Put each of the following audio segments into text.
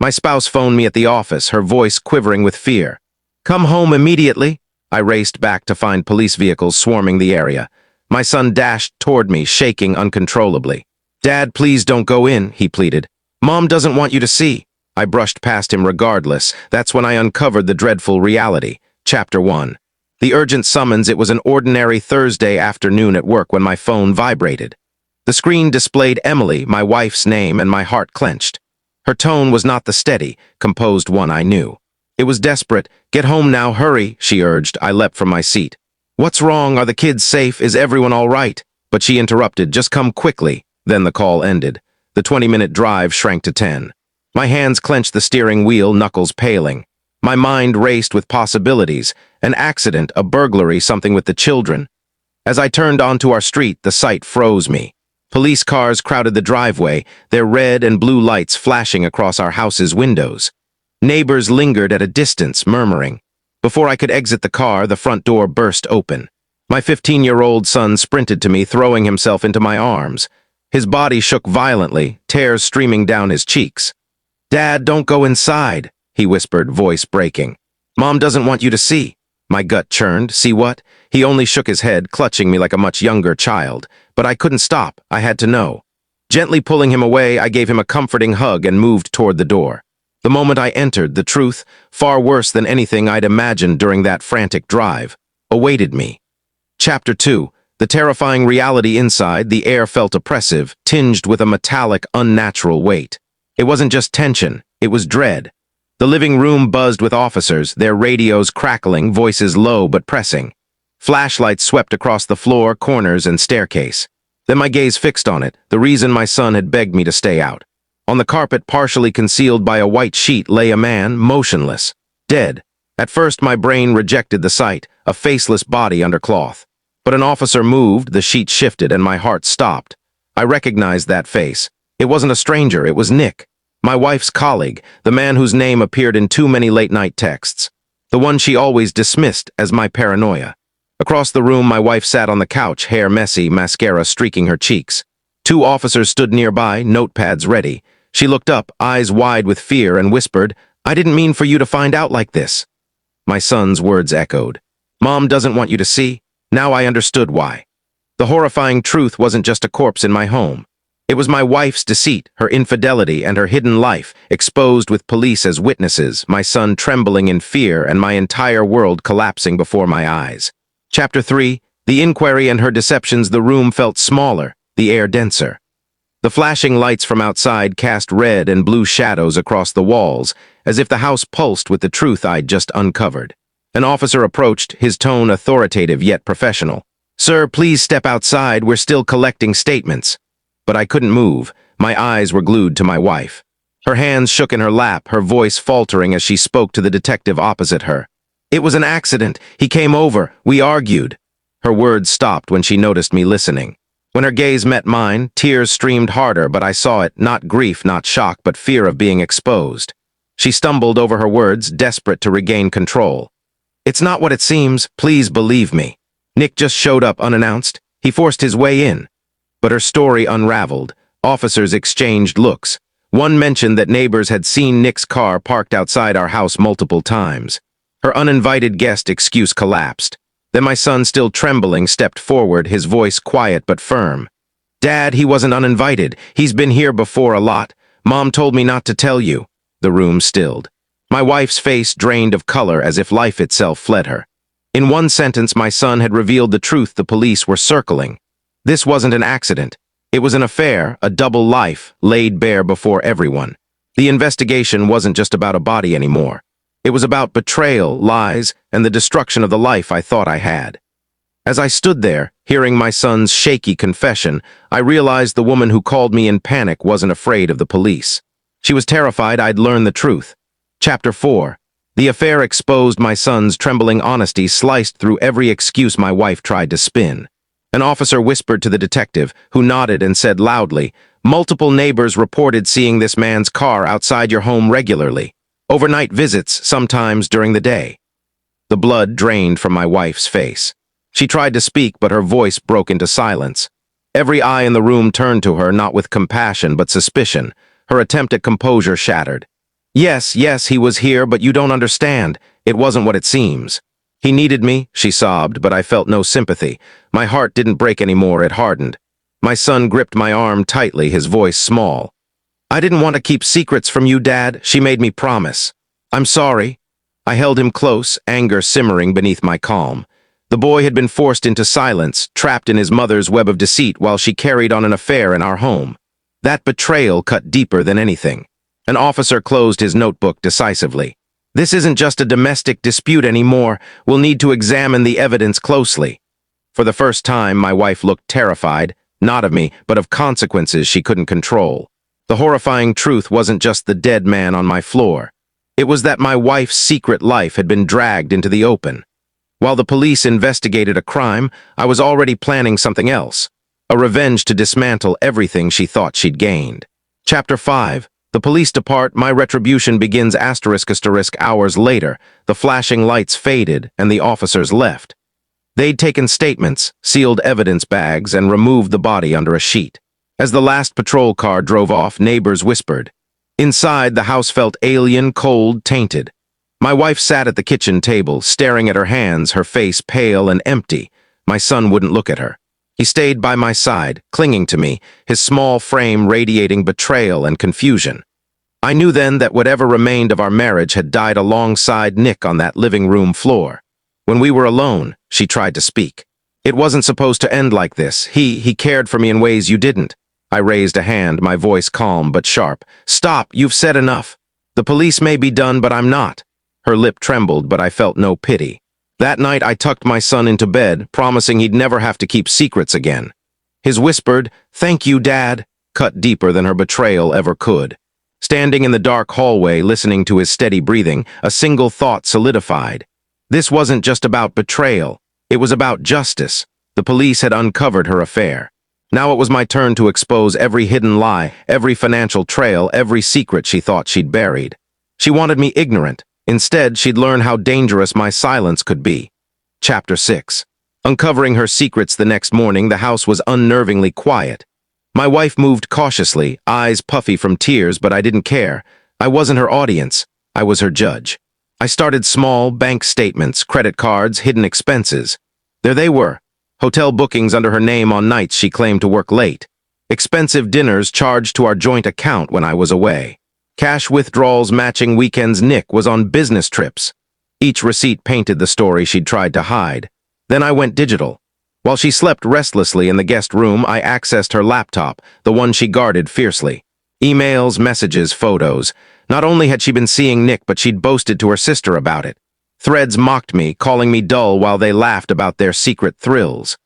My spouse phoned me at the office, her voice quivering with fear. "Come home immediately." I raced back to find police vehicles swarming the area. My son dashed toward me, shaking uncontrollably. "Dad, please don't go in," he pleaded. "Mom doesn't want you to see." I brushed past him regardless. That's when I uncovered the dreadful reality. Chapter 1. The urgent summons. It was an ordinary Thursday afternoon at work when my phone vibrated. The screen displayed Emily, my wife's name, and my heart clenched. Her tone was not the steady, composed one I knew. It was desperate. "Get home now, hurry," she urged. I leapt from my seat. "What's wrong? Are the kids safe? Is everyone all right?" But she interrupted. "Just come quickly." Then the call ended. The 20-minute drive shrank to 10. My hands clenched the steering wheel, knuckles paling. My mind raced with possibilities. An accident, a burglary, something with the children. As I turned onto our street, the sight froze me. Police cars crowded the driveway, their red and blue lights flashing across our house's windows. Neighbors lingered at a distance, murmuring. Before I could exit the car, the front door burst open. My 15-year-old son sprinted to me, throwing himself into my arms. His body shook violently, tears streaming down his cheeks. "Dad, don't go inside," he whispered, voice breaking. "Mom doesn't want you to see." My gut churned. "See what?" He only shook his head, clutching me like a much younger child. But I couldn't stop. I had to know. Gently pulling him away, I gave him a comforting hug and moved toward the door. The moment I entered, the truth, far worse than anything I'd imagined during that frantic drive, awaited me. Chapter 2. The terrifying reality inside. The air felt oppressive, tinged with a metallic, unnatural weight. It wasn't just tension, it was dread. The living room buzzed with officers, their radios crackling, voices low but pressing. Flashlights swept across the floor, corners, and staircase. Then my gaze fixed on it, the reason my son had begged me to stay out. On the carpet, partially concealed by a white sheet, lay a man, motionless, dead. At first, my brain rejected the sight, a faceless body under cloth. But an officer moved, the sheet shifted, and my heart stopped. I recognized that face. It wasn't a stranger, it was Nick. My wife's colleague, the man whose name appeared in too many late-night texts. The one she always dismissed as my paranoia. Across the room, my wife sat on the couch, hair messy, mascara streaking her cheeks. Two officers stood nearby, notepads ready. She looked up, eyes wide with fear, and whispered, "I didn't mean for you to find out like this." My son's words echoed. "Mom doesn't want you to see." Now I understood why. The horrifying truth wasn't just a corpse in my home. It was my wife's deceit, her infidelity, and her hidden life, exposed with police as witnesses, my son trembling in fear, and my entire world collapsing before my eyes. Chapter 3. The inquiry and her deceptions. The room felt smaller, the air denser. The flashing lights from outside cast red and blue shadows across the walls, as if the house pulsed with the truth I'd just uncovered. An officer approached, his tone authoritative yet professional. "Sir, please step outside, we're still collecting statements." But I couldn't move. My eyes were glued to my wife. Her hands shook in her lap, her voice faltering as she spoke to the detective opposite her. "It was an accident. He came over. We argued." Her words stopped when she noticed me listening. When her gaze met mine, tears streamed harder, but I saw it, not grief, not shock, but fear of being exposed. She stumbled over her words, desperate to regain control. "It's not what it seems. Please believe me. Nick just showed up unannounced. He forced his way in." But her story unraveled. Officers exchanged looks. One mentioned that neighbors had seen Nick's car parked outside our house multiple times. Her uninvited guest excuse collapsed. Then my son, still trembling, stepped forward, his voice quiet but firm. "Dad, he wasn't uninvited. He's been here before a lot. Mom told me not to tell you." The room stilled. My wife's face drained of color as if life itself fled her. In one sentence, my son had revealed the truth the police were circling. This wasn't an accident. It was an affair, a double life, laid bare before everyone. The investigation wasn't just about a body anymore. It was about betrayal, lies, and the destruction of the life I thought I had. As I stood there, hearing my son's shaky confession, I realized the woman who called me in panic wasn't afraid of the police. She was terrified I'd learn the truth. Chapter 4. The affair exposed my son's trembling honesty, sliced through every excuse my wife tried to spin. An officer whispered to the detective, who nodded and said loudly, "Multiple neighbors reported seeing this man's car outside your home regularly. Overnight visits, sometimes during the day." The blood drained from my wife's face. She tried to speak, but her voice broke into silence. Every eye in the room turned to her, not with compassion but suspicion. Her attempt at composure shattered. Yes, yes, he was here, but you don't understand. It wasn't what it seems. He needed me, she sobbed, but I felt no sympathy. My heart didn't break anymore, it hardened. My son gripped my arm tightly, his voice small. I didn't want to keep secrets from you, Dad. She made me promise. I'm sorry. I held him close, anger simmering beneath my calm. The boy had been forced into silence, trapped in his mother's web of deceit while she carried on an affair in our home. That betrayal cut deeper than anything. An officer closed his notebook decisively. This isn't just a domestic dispute anymore. We'll need to examine the evidence closely. For the first time, my wife looked terrified, not of me, but of consequences she couldn't control. The horrifying truth wasn't just the dead man on my floor. It was that my wife's secret life had been dragged into the open. While the police investigated a crime, I was already planning something else. A revenge to dismantle everything she thought she'd gained. Chapter 5. The police depart, my retribution begins hours later. The flashing lights faded and the officers left. They'd taken statements, sealed evidence bags, and removed the body under a sheet. As the last patrol car drove off, neighbors whispered. Inside, the house felt alien, cold, tainted. My wife sat at the kitchen table, staring at her hands, her face pale and empty. My son wouldn't look at her. He stayed by my side, clinging to me, his small frame radiating betrayal and confusion. I knew then that whatever remained of our marriage had died alongside Nick on that living room floor. When we were alone, she tried to speak. It wasn't supposed to end like this. He cared for me in ways you didn't. I raised a hand, my voice calm but sharp. Stop, you've said enough. The police may be done, but I'm not. Her lip trembled, but I felt no pity. That night I tucked my son into bed, promising he'd never have to keep secrets again. His whispered, "Thank you, Dad," cut deeper than her betrayal ever could. Standing in the dark hallway, listening to his steady breathing, a single thought solidified. This wasn't just about betrayal. It was about justice. The police had uncovered her affair. Now it was my turn to expose every hidden lie, every financial trail, every secret she thought she'd buried. She wanted me ignorant. Instead, she'd learn how dangerous my silence could be. Chapter 6. Uncovering her secrets the next morning, the house was unnervingly quiet. My wife moved cautiously, eyes puffy from tears, but I didn't care. I wasn't her audience. I was her judge. I started small, bank statements, credit cards, hidden expenses. There they were. Hotel bookings under her name on nights she claimed to work late. Expensive dinners charged to our joint account when I was away. Cash withdrawals matching weekends Nick was on business trips. Each receipt painted the story she'd tried to hide. Then I went digital. While she slept restlessly in the guest room, I accessed her laptop, the one she guarded fiercely. Emails, messages, photos. Not only had she been seeing Nick, but she'd boasted to her sister about it. Threads mocked me, calling me dull while they laughed about their secret thrills.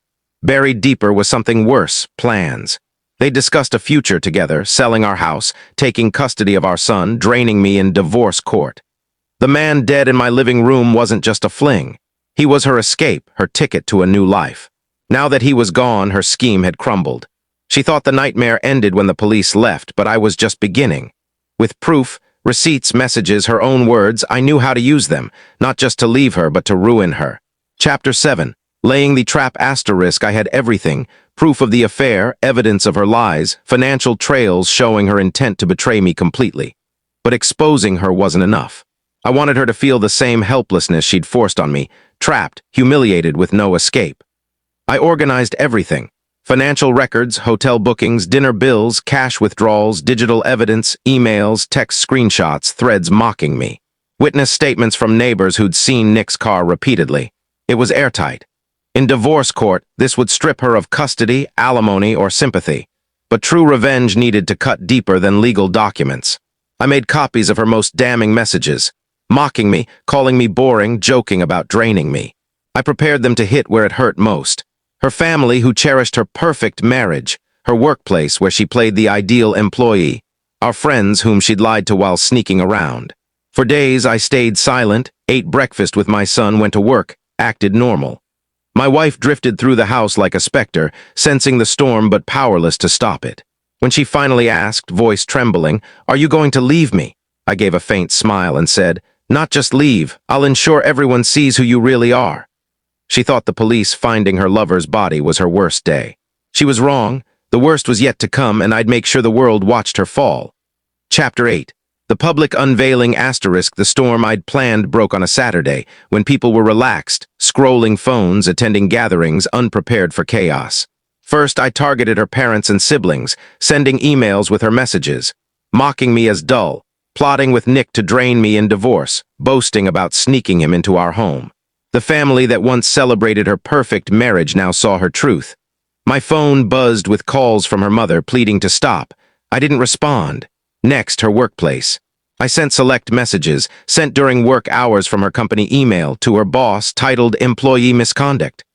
Buried deeper was something worse, plans. They discussed a future together, selling our house, taking custody of our son, draining me in divorce court. The man dead in my living room wasn't just a fling. He was her escape, her ticket to a new life. Now that he was gone, her scheme had crumbled. She thought the nightmare ended when the police left, but I was just beginning. With proof, receipts, messages, her own words, I knew how to use them, not just to leave her, but to ruin her. Chapter 7. Laying the trap asterisk, I had everything. Proof of the affair, evidence of her lies, financial trails showing her intent to betray me completely. But exposing her wasn't enough. I wanted her to feel the same helplessness she'd forced on me, trapped, humiliated with no escape. I organized everything. Financial records, hotel bookings, dinner bills, cash withdrawals, digital evidence, emails, text screenshots, threads mocking me. Witness statements from neighbors who'd seen Nick's car repeatedly. It was airtight. In divorce court, this would strip her of custody, alimony, or sympathy. But true revenge needed to cut deeper than legal documents. I made copies of her most damning messages, mocking me, calling me boring, joking about draining me. I prepared them to hit where it hurt most. Her family, who cherished her perfect marriage, her workplace where she played the ideal employee, our friends whom she'd lied to while sneaking around. For days I stayed silent, ate breakfast with my son, went to work, acted normal. My wife drifted through the house like a specter, sensing the storm but powerless to stop it. When she finally asked, voice trembling, "Are you going to leave me?" I gave a faint smile and said, "Not just leave, I'll ensure everyone sees who you really are." She thought the police finding her lover's body was her worst day. She was wrong. The worst was yet to come, and I'd make sure the world watched her fall. Chapter 8. The public unveiling asterisk the storm I'd planned broke on a Saturday, when people were relaxed, scrolling phones, attending gatherings, unprepared for chaos. First, I targeted her parents and siblings, sending emails with her messages, mocking me as dull, plotting with Nick to drain me in divorce, boasting about sneaking him into our home. The family that once celebrated her perfect marriage now saw her truth. My phone buzzed with calls from her mother pleading to stop. I didn't respond. Next, her workplace. I sent select messages, sent during work hours from her company email, to her boss titled Employee Misconduct.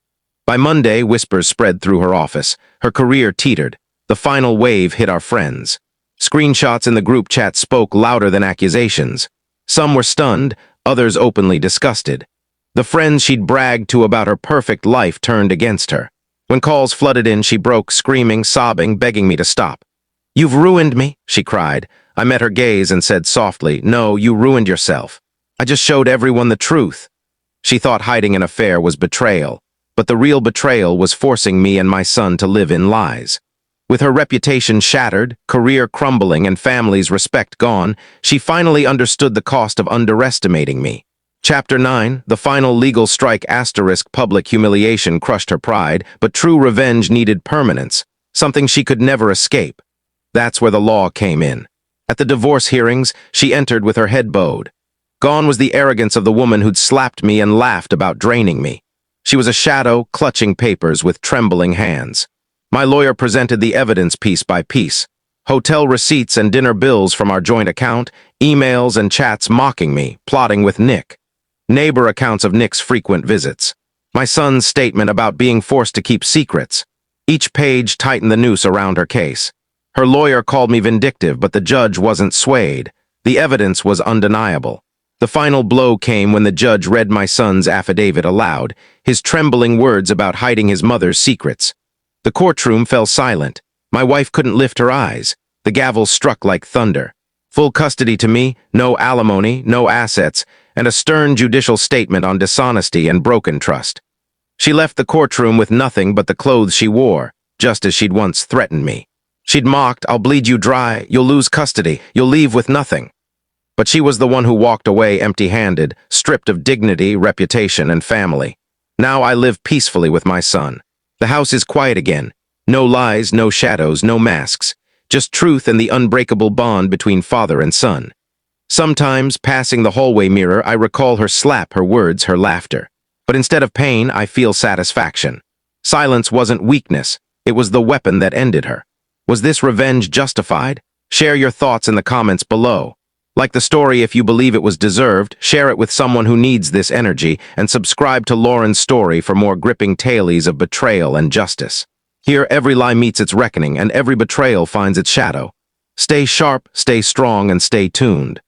By Monday, whispers spread through her office. Her career teetered. The final wave hit our friends. Screenshots in the group chat spoke louder than accusations. Some were stunned, others openly disgusted. The friends she'd bragged to about her perfect life turned against her. When calls flooded in, she broke, screaming, sobbing, begging me to stop. "You've ruined me," she cried. I met her gaze and said softly, "No, you ruined yourself. I just showed everyone the truth." She thought hiding an affair was betrayal, but the real betrayal was forcing me and my son to live in lies. With her reputation shattered, career crumbling, and family's respect gone, she finally understood the cost of underestimating me. Chapter 9, the final legal strike asterisk public humiliation crushed her pride, but true revenge needed permanence, something she could never escape. That's where the law came in. At the divorce hearings, she entered with her head bowed. Gone was the arrogance of the woman who'd slapped me and laughed about draining me. She was a shadow, clutching papers with trembling hands. My lawyer presented the evidence piece by piece. Hotel receipts and dinner bills from our joint account, emails and chats mocking me, plotting with Nick. Neighbor accounts of Nick's frequent visits. My son's statement about being forced to keep secrets. Each page tightened the noose around her case. Her lawyer called me vindictive, but the judge wasn't swayed. The evidence was undeniable. The final blow came when the judge read my son's affidavit aloud, his trembling words about hiding his mother's secrets. The courtroom fell silent. My wife couldn't lift her eyes. The gavel struck like thunder. Full custody to me, no alimony, no assets, and a stern judicial statement on dishonesty and broken trust. She left the courtroom with nothing but the clothes she wore, just as she'd once threatened me. She'd mocked, "I'll bleed you dry, you'll lose custody, you'll leave with nothing." But she was the one who walked away empty-handed, stripped of dignity, reputation, and family. Now I live peacefully with my son. The house is quiet again. No lies, no shadows, no masks. Just truth and the unbreakable bond between father and son. Sometimes, passing the hallway mirror, I recall her slap, her words, her laughter. But instead of pain, I feel satisfaction. Silence wasn't weakness. It was the weapon that ended her. Was this revenge justified? Share your thoughts in the comments below. Like the story, if you believe it was deserved, share it with someone who needs this energy, and subscribe to Lauren's story for more gripping tales of betrayal and justice. Here, every lie meets its reckoning, and every betrayal finds its shadow. Stay sharp, stay strong, and stay tuned.